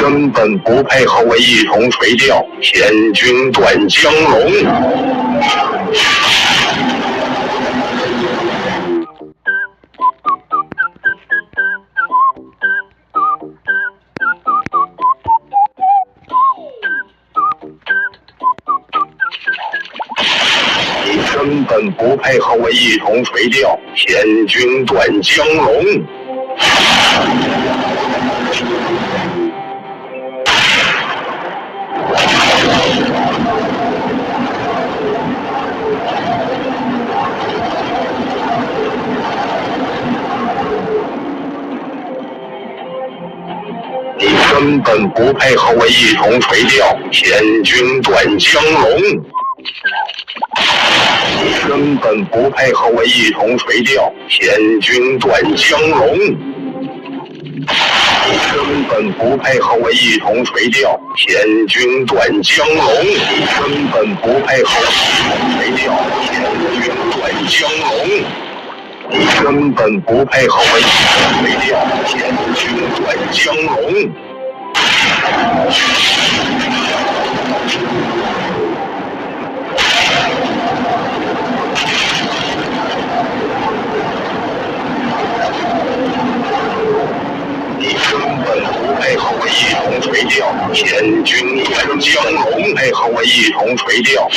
根本不配和我一同垂钓，天君断江龙。你根本不配和我一同垂钓，天君断江龙。你根本不配和我一同垂钓，天君断江龙。你根本不配和我一同垂钓，天君断江龙。你根本不配和我一同垂钓，天君断江龙。你根本不配和我一同垂钓，天君断江龙。你根本不配和我一同垂钓，天君断江龙。你根本不配和我一同垂钓，天君断江龙。配和我一同垂钓，